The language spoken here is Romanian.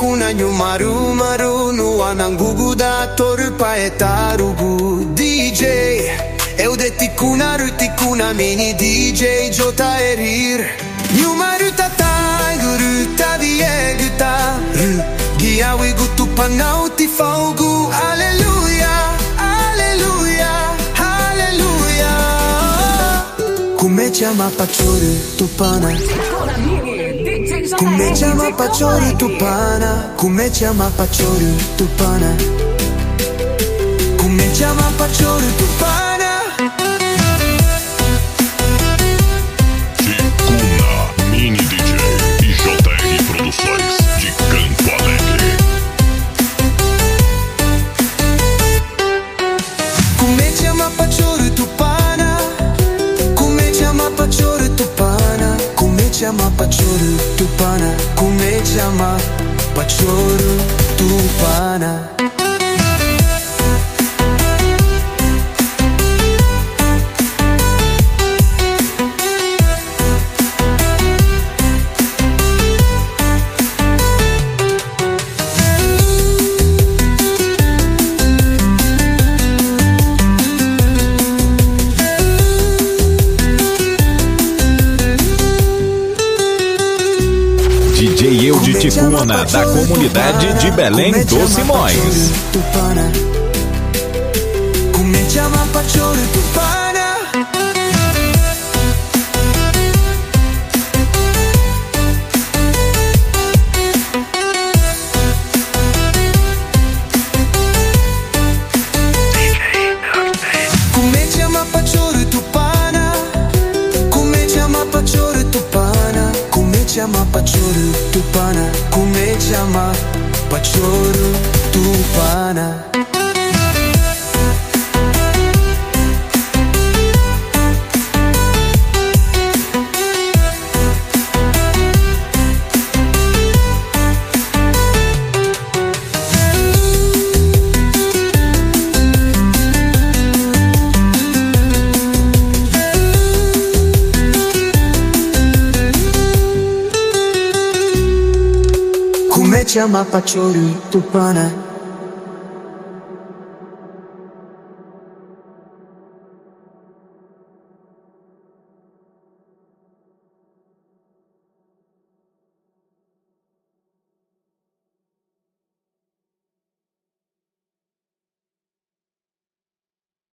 kuna nyumaru maru no anangugu da torpa etarugu DJ eu de tikuna rutikuna mini DJ jota erir nyumaru tatai guru tavieguta gia wigutu panauti faugu alleluia alleluia alleluia come chiama pachori tupana come chiama pachori tupana come chiama pachori tupana come chiama pachori tupana Ticuna Mini DJ e JR Produções de Campo Alegre. Come chiama pachori tupana come chiama pachori tupana come chiama pachori tupana come chiama pachori tupana DJ Eu de Ticuna, da comunidade de Belém dos Simões. Come chiama pachori tupana come chiama pachori tupana come chiama pachori tupana come chiama pachori tupana come chiama pachori tupana come chiama pachori tupana